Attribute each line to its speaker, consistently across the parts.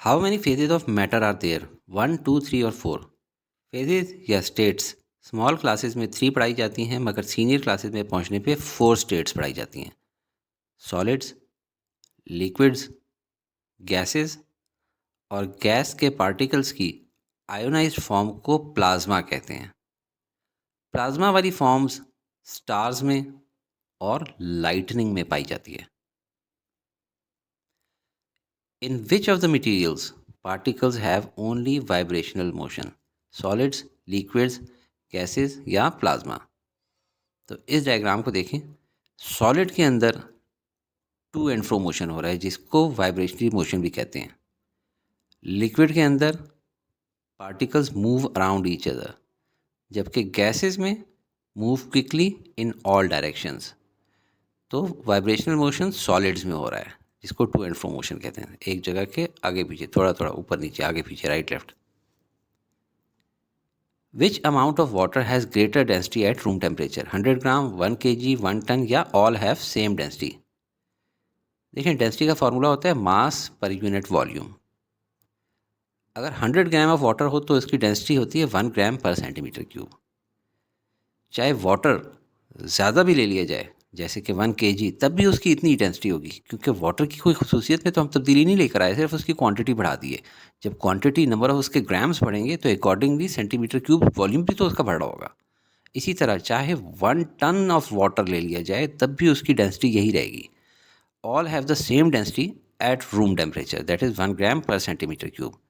Speaker 1: How many phases of matter are there? 1, 2, 3 और 4। Phases या states small classes में 3 पढ़ाई जाती हैं, मगर सीनियर क्लासेस में पहुंचने पे 4 स्टेट्स पढ़ाई जाती हैं। सॉलिड्स, लिक्विड्स, गैसेस और गैस के पार्टिकल्स की आयोनाइज्ड फॉर्म को प्लाज्मा कहते हैं। प्लाज्मा वाली फॉर्म्स स्टार्स में और लाइटनिंग में पाई जाती है। In which of the materials particles have only vibrational motion? Solids, liquids, gases या प्लाज्मा? तो इस डायग्राम को देखें। सॉलिड के अंदर टू एंड फ्रो मोशन हो रहा है, जिसको वाइब्रेशनरी मोशन भी कहते हैं। लिक्विड के अंदर particles move around each other, जबकि गैसेस में move quickly in all directions. तो वाइब्रेशनल मोशन सॉलिड्स में हो रहा है, जिसको टू एंड फ्रो मोशन कहते हैं। एक जगह के आगे पीछे, थोड़ा थोड़ा ऊपर नीचे, आगे पीछे, right left. Which amount of water has greater density at room temperature? 100 gram, 1 kg, 1 ton या ऑल हैव सेम डेंसिटी? देखिए, डेंसिटी का फॉर्मूला होता है मास पर यूनिट वॉल्यूम। अगर 100 ग्राम ऑफ वाटर हो तो इसकी डेंसिटी होती है 1 ग्राम पर सेंटीमीटर क्यूब। चाहे वाटर ज़्यादा भी ले लिया जाए, जैसे कि 1 kg, तब भी उसकी इतनी डेंसिटी होगी, क्योंकि वाटर की कोई खसूसियत में तो हम तब्दीली नहीं लेकर आए, सिर्फ उसकी क्वांटिटी बढ़ा दी है। जब क्वांटिटी, नंबर ऑफ उसके ग्राम्स बढ़ेंगे तो अकॉर्डिंगली सेंटीमीटर क्यूब वॉल्यूम भी तो उसका बढ़ रहा होगा। इसी तरह चाहे 1 टन ऑफ वाटर ले लिया जाए, तब भी उसकी डेंसिटी यही रहेगी। All have the same density at room temperature, that is 1 ग्राम पर सेंटीमीटर क्यूब।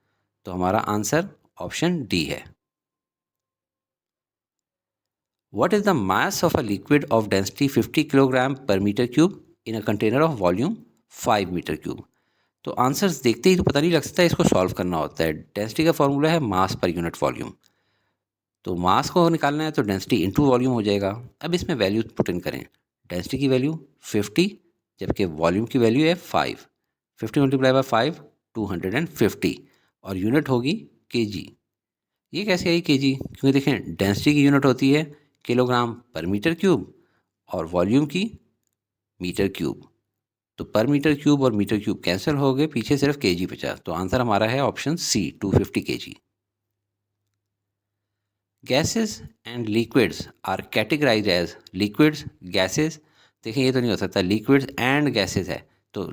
Speaker 1: तो हमारा आंसर ऑप्शन डी है। What is the mass of a liquid of density 50 kilogram per meter cube in a container of volume 5 metre cube? तो answers देखते ही तो पता नहीं लग सकता है, इसको सॉल्व करना होता है। डेंसिटी का फॉर्मूला है मास पर यूनिट वॉल्यूम। तो मास को निकालना है तो डेंसिटी इंटू वॉल्यूम हो जाएगा। अब इसमें वैल्यू पुट इन करें। डेंसिटी की वैल्यू 50, जबकि वॉल्यूम की वैल्यू है 5। 50 मल्टीप्लाई बाय 5, 250, और यूनिट होगी केजी। ये कैसे आई केजी? क्योंकि देखें, डेंसिटी की यूनिट होती है किलोग्राम पर मीटर क्यूब और वॉल्यूम की मीटर क्यूब। तो पर मीटर क्यूब और मीटर क्यूब कैंसिल हो गए, पीछे सिर्फ केजी बचा। तो आंसर हमारा है option C, 250 KG. Gases and liquids are categorised as liquids, gases. देखिए, ये तो नहीं हो सकता, लिक्विड्स एंड गैसेस है, तो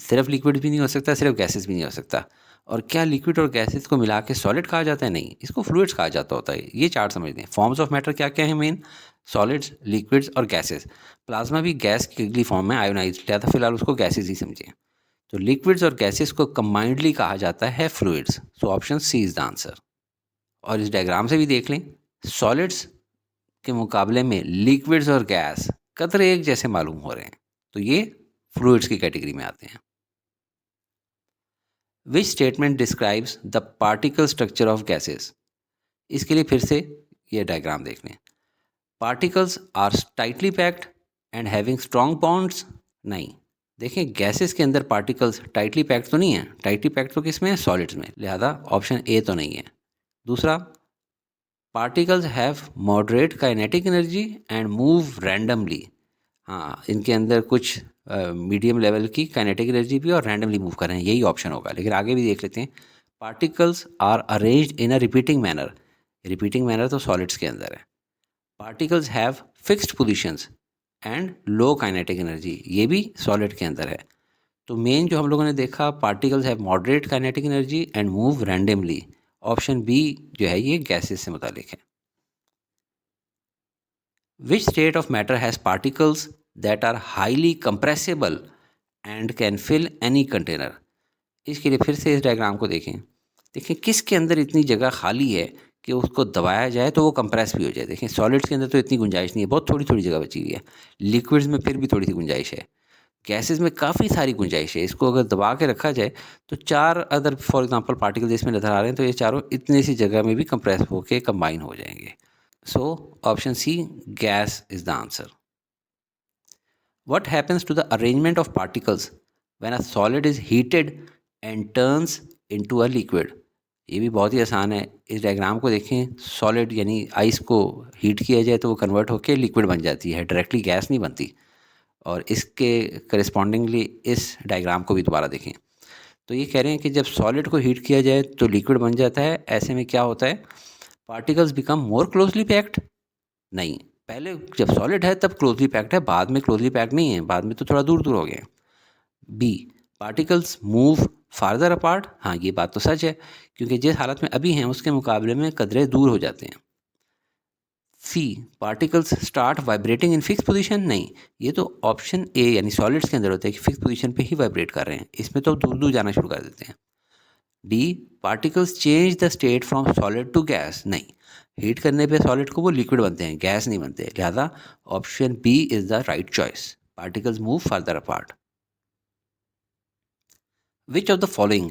Speaker 1: सिर्फ लिक्विड भी नहीं हो सकता, सिर्फ गैसेस भी नहीं हो सकता। और क्या लिक्विड और गैसेस को मिला के सॉलिड कहा जाता है? नहीं, इसको फ्लूइड्स कहा जाता होता है। ये चार्ट समझ लें। फॉर्म्स ऑफ मैटर क्या क्या है मेन? सॉलिड्स, लिक्विड्स और गैसेस। प्लाज्मा भी गैस की अगली फॉर्म में आयोनाइज लिया था, फिलहाल उसको गैसेस ही समझें। तो लिक्विड्स और गैसेस को कंबाइंडली कहा जाता है fluids. So option C is the answer. और इस डायग्राम से भी देख लें, सॉलिड्स के मुकाबले में लिक्विड्स और गैस कतरे एक जैसे मालूम हो रहे हैं, तो ये फ्लूइड्स की कैटेगरी में आते हैं। Which statement describes the particle structure of gases? इसके लिए फिर से ये डायग्राम देख लें। Particles are tightly packed and having strong bonds? नहीं। देखें, गैसेस के अंदर पार्टिकल्स टाइटली पैक्ड तो नहीं है। टाइटली पैक्ड तो किस में है? सॉलिड्स में। लिहाजा ऑप्शन ए तो नहीं है। दूसरा, particles have moderate kinetic energy and move randomly. हाँ, इनके अंदर कुछ मीडियम लेवल की काइनेटिक एनर्जी भी और रैंडमली मूव कर रहे हैं, यही ऑप्शन होगा। लेकिन आगे भी देख लेते हैं। Particles are arranged in a repeating manner. Repeating manner तो सॉलिड्स के अंदर है। Particles have fixed positions and low kinetic energy, ये भी सॉलिड के अंदर है। तो मेन जो हम लोगों ने देखा, particles have moderate kinetic energy and move randomly, option B जो है ये गैसेस से मुतालिक है। Which state of matter has particles that are highly compressible and can fill any container? इसके लिए फिर से इस डायग्राम को देखें। देखें, किसके अंदर इतनी जगह खाली है कि उसको दबाया जाए तो वो कंप्रेस भी हो जाए। देखें, सॉलिड्स के अंदर तो इतनी गुंजाइश नहीं है, बहुत थोड़ी थोड़ी जगह बची हुई है। लिक्विड्स में फिर भी थोड़ी सी गुंजाइश है। गैसेस में काफ़ी सारी गुंजाइश है। इसको अगर दबा के रखा जाए तो 4 अदर फॉर एग्जांपल पार्टिकल्स इसमें नज़र आ रहे हैं, तो ये चारों इतनी सी जगह में भी कंप्रेस होकर कंबाइन हो जाएंगे। So option C, gas is the answer. What happens to the arrangement of particles when a solid is heated and turns into a liquid? ये भी बहुत ही आसान है। इस डायग्राम को देखें। सॉलिड यानी आइस को हीट किया जाए तो वो कन्वर्ट होकर लिक्विड बन जाती है, डायरेक्टली गैस नहीं बनती। और इसके करस्पॉन्डिंगली इस डायग्राम को भी दोबारा देखें। तो ये कह रहे हैं कि जब सॉलिड को हीट किया जाए तो लिक्विड बन जाता है। ऐसे में क्या होता है, particles become more closely packed. नहीं, पहले जब सॉलिड है तब क्लोजली पैक्ड है, बाद में क्लोजली पैक्ड नहीं है, बाद में तो थोड़ा दूर दूर हो गए। B, particles move farther apart. हाँ, ये बात तो सच है, क्योंकि जिस हालत में अभी हैं उसके मुकाबले में कदरे दूर हो जाते हैं। See, particles start vibrating in fix position. नहीं, ये तो ऑप्शन ए यानी सॉलिड्स के अंदर होता है कि फिक्स पोजीशन पे ही वाइब्रेट कर रहे हैं, इसमें तो दूर दूर जाना शुरू कर देते हैं। D, particles change the state from solid to gas. नहीं, हीट करने पे सॉलिड को वो लिक्विड बनते हैं, गैस नहीं बनते, लिहाजा option B is the right choice, particles move further apart. Which of the following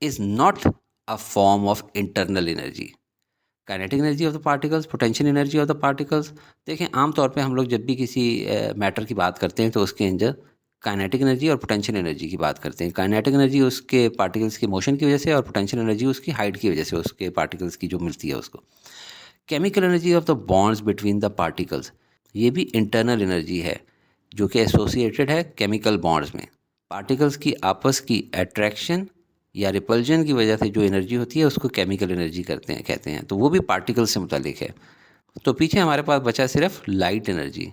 Speaker 1: is not a form of internal energy? Kinetic energy of the particles, potential energy of the particles. देखें, आमतौर पे हम लोग जब भी किसी matter की बात करते हैं तो उसके अंदर काइनेटिक एनर्जी और पोटेंशियल एनर्जी की बात करते हैं। काइनेटिक एनर्जी उसके पार्टिकल्स के मोशन की वजह से और पोटेंशियल एनर्जी उसकी हाइट की वजह से, उसके पार्टिकल्स की जो मिलती है उसको। Chemical energy of the bonds between the particles, ये भी इंटरनल एनर्जी है जो कि एसोसिएटेड है केमिकल बॉन्ड्स में। पार्टिकल्स की आपस की अट्रैक्शन या रिपल्जन की वजह से जो एनर्जी होती है उसको केमिकल एनर्जी कहते हैं, तो वो भी पार्टिकल से मुतालिक है। तो पीछे हमारे पास बचा सिर्फ लाइट एनर्जी।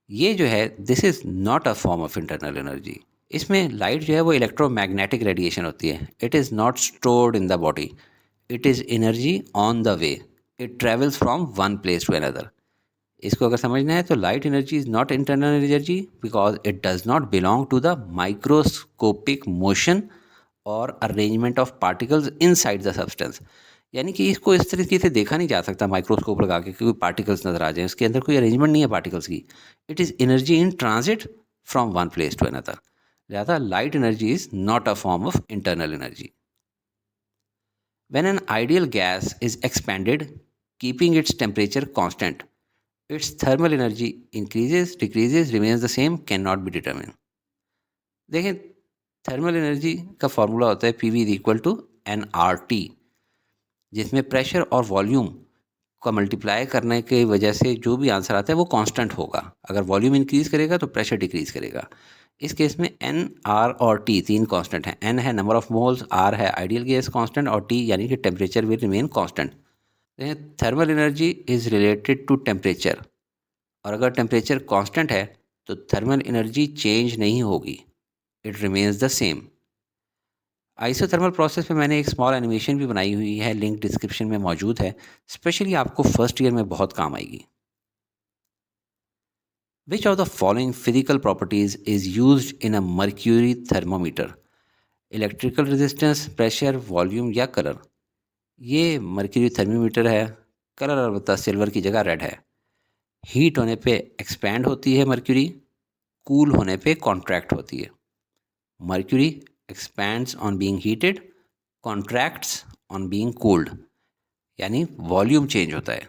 Speaker 1: ये जो है, this is not a form of internal energy. इसमें लाइट जो है वो इलेक्ट्रोमैग्नेटिक रेडिएशन होती है। It is not stored in the body, it is energy on the way, it travels from one place to another. इसको अगर समझना है तो light energy is not internal energy because it does not belong to the microscopic motion और arrangement of particles inside the substance. यानी कि इसको इस तरीके से देखा नहीं जा सकता माइक्रोस्कोप लगा के कि कोई पार्टिकल्स नज़र आ जाए, उसके अंदर कोई अरेंजमेंट नहीं है पार्टिकल्स की। It is energy in transit from one place to another, लिहाजा light energy is not a form of internal energy. When an ideal gas is expanded, keeping its temperature constant, its thermal energy increases, decreases, remains the same, cannot be determined. देखें, thermal energy का formula होता है P V is equal to N R T, जिसमें pressure और volume का multiply करने की वजह से जो भी आंसर आता है वो कांस्टेंट होगा। अगर वॉल्यूम इंक्रीज करेगा तो प्रेशर डिक्रीज करेगा। इस केस में एन, आर और टी तीन कांस्टेंट हैं। एन है नंबर ऑफ मोल्स, आर है आइडियल गैस कांस्टेंट और टी यानी कि temperature will remain constant. Thermal energy is related to temperature, और अगर टेम्परेचर कांस्टेंट है तो थर्मल एनर्जी चेंज नहीं होगी, it remains the same. Isothermal process पे मैंने एक स्मॉल एनिमेशन भी बनाई हुई है, लिंक डिस्क्रिप्शन में मौजूद है, स्पेशली आपको फर्स्ट ईयर में बहुत काम आएगी। विच of the following physical properties is used in a mercury thermometer? Electrical resistance, pressure, volume या कलर? ये मर्क्यूरी थर्मोमीटर है, कलर अलबत्ता सिल्वर की जगह रेड है। हीट होने पे एक्सपैंड होती है मर्क्यूरी, कूल होने पे कॉन्ट्रैक्ट होती है। Mercury expands on being heated, contracts on being cold, यानी वॉल्यूम चेंज होता है।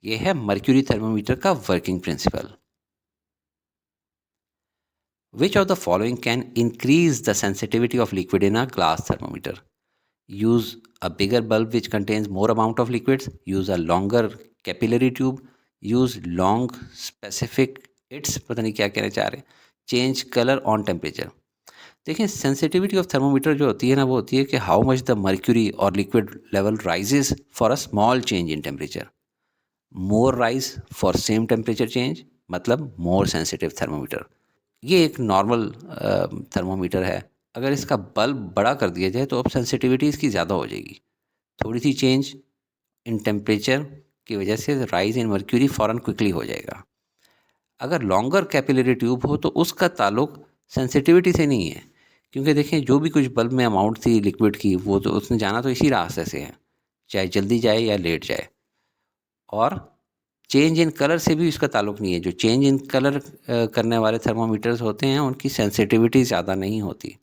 Speaker 1: यह है मर्क्यूरी थर्मोमीटर का working principle. Which of the following can increase the sensitivity of liquid in a glass thermometer? Use a bigger bulb which contains more amount of liquids, use a longer capillary tube, use long specific it's, पता नहीं क्या कहना चाह रहे हैं, change colour on temperature. देखिए, sensitivity of thermometer जो होती है ना, वो होती है कि हाउ मच द मर्क्यूरी और liquid level rises for a small change in temperature. More rice for same temperature change, मतलब मोर सेंसिटिव थर्मोमीटर। ये एक नॉर्मल थर्मोमीटर है। अगर इसका बल्ब बड़ा कर दिया जाए तो अब सेंसिटिविटी इसकी ज़्यादा हो जाएगी। थोड़ी सी चेंज इन टेम्परेचर की वजह से राइज इन मर्क्यूरी फ़ौरन क्विकली हो जाएगा। अगर लॉन्गर कैपिलरी ट्यूब हो तो उसका ताल्लुक सेंसिटिविटी से नहीं है, क्योंकि देखें जो भी कुछ बल्ब में अमाउंट थी लिक्विड की वो तो उसने जाना तो इसी रास्ते से है, चाहे जल्दी जाए या लेट जाए। और चेंज इन कलर से भी इसका ताल्लुक नहीं है। जो चेंज इन कलर करने वाले थर्मोमीटर्स होते हैं उनकी सेंसिटिविटी ज़्यादा नहीं होती।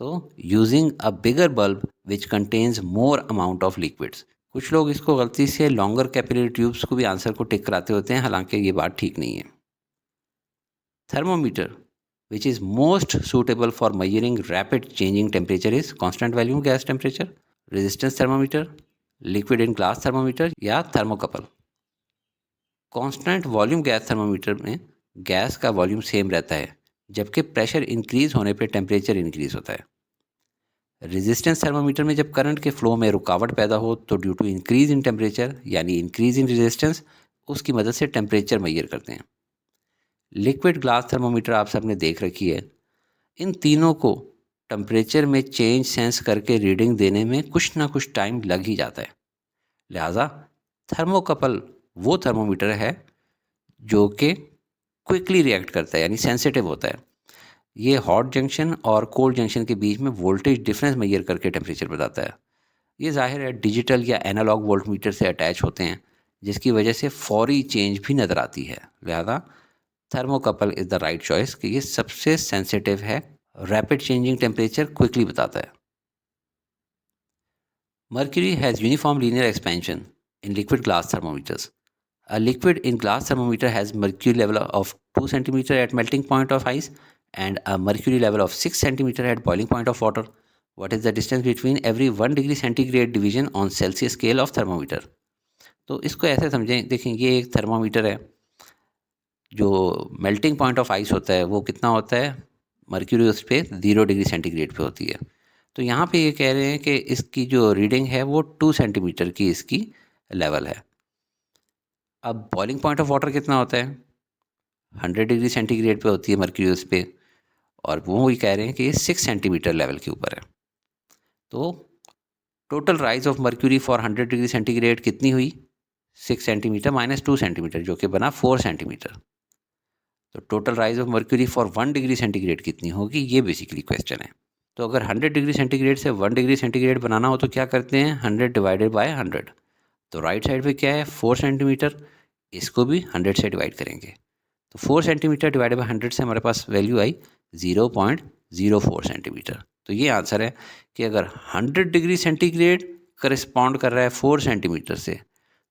Speaker 1: तो using a bigger bulb which contains more amount of liquids, कुछ लोग इसको गलती से लॉन्गर कैपिलरी ट्यूब्स को भी आंसर को टिक कराते होते हैं, हालांकि ये बात ठीक नहीं है। Thermometer which is most suitable for measuring rapid changing temperature is constant volume gas temperature, resistance thermometer, liquid in glass thermometer या thermocouple। Constant volume gas thermometer में गैस का वॉल्यूम सेम रहता है, जबकि प्रेशर इंक्रीज होने पे temperature increase होता है। रेजिस्टेंस थर्मामीटर में जब करंट के फ्लो में रुकावट पैदा हो तो due to increase in temperature यानी इंक्रीज इन रेजिस्टेंस उसकी मदद से टेम्परेचर मेजर करते हैं। लिक्विड ग्लास थर्मामीटर आप सबने देख रखी है। इन तीनों को टेम्परेचर में चेंज सेंस करके रीडिंग देने में कुछ ना कुछ टाइम लग ही जाता है। लिहाजा थर्मोकपल वो थर्मोमीटर है जो कि क्विकली रिएक्ट करता है यानी सेंसिटिव होता है। ये हॉट जंक्शन और कोल्ड जंक्शन के बीच में वोल्टेज डिफरेंस मेजर करके टेम्परेचर बताता है। ये जाहिर है डिजिटल या एनालॉग वोल्टमीटर से अटैच होते हैं जिसकी वजह से फौरी चेंज भी नज़र आती है। लिहाजा thermocouple is the right choice कि ये सबसे सेंसिटिव है, रैपिड चेंजिंग टेम्परेचर क्विकली बताता है। Mercury has uniform linear expansion in liquid glass thermometers. A liquid in glass thermometer has mercury level of 2 cm at melting point of ice and a mercury level of 6 cm at boiling point of water. What is the distance between every 1 degree centigrade division on Celsius scale of thermometer? तो इसको ऐसे समझें, देखें ये एक thermometer है। जो melting point of ice होता है वो कितना होता है, मर्क्यूरी उस पर 0 डिग्री सेंटीग्रेड पे होती है। तो यहाँ पे ये कह रहे हैं कि इसकी जो रीडिंग है वो 2 सेंटीमीटर की इसकी लेवल है। अब बॉइलिंग पॉइंट ऑफ वाटर कितना होता है, 100 डिग्री सेंटीग्रेड पे होती है मर्क्यूरी उस पे, और वो ही कह रहे हैं कि ये 6 सेंटीमीटर लेवल के ऊपर है। तो total rise of mercury for 100 degree centigrade कितनी हुई, 6 सेंटीमीटर माइनस 2 सेंटीमीटर जो कि बना 4 सेंटीमीटर। तो total rise of mercury for 1 degree centigrade कितनी होगी, ये बेसिकली क्वेश्चन है। तो अगर 100 डिग्री सेंटीग्रेड से 1 डिग्री सेंटीग्रेड बनाना हो तो क्या करते हैं, 100 डिवाइडेड बाय 100। तो राइट साइड पे क्या है 4 सेंटीमीटर, इसको भी 100 से डिवाइड करेंगे। तो 4 सेंटीमीटर डिवाइडेड बाय 100 से हमारे पास वैल्यू आई 0.04 सेंटीमीटर। तो ये आंसर है कि अगर 100 डिग्री सेंटीग्रेड करस्पॉन्ड कर रहा है 4 सेंटीमीटर से,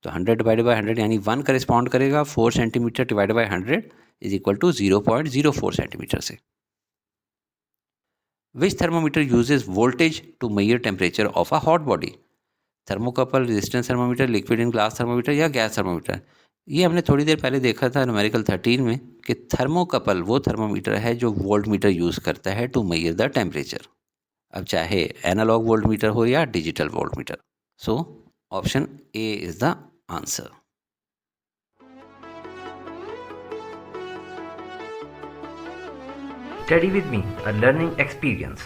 Speaker 1: तो 100 डिवाइडेड बाय 100 यानी 1 करस्पॉन्ड करेगा 4 centimetre divided by 100 is equal to 0.04 centimetre से। Which thermometer uses voltage to measure temperature of a hot body? Thermocouple, resistance thermometer, liquid in glass thermometer या gas thermometer? ये हमने थोड़ी देर पहले देखा था न्यूमेरिकल 13 में कि थर्मोकपल वो थर्मोमीटर है जो वोल्ट मीटर यूज़ करता है टू मेजर द टेम्परेचर, अब चाहे एनालॉग वोल्ट मीटर हो या digital volt meter. So option A is the answer.
Speaker 2: Study with me, a learning experience.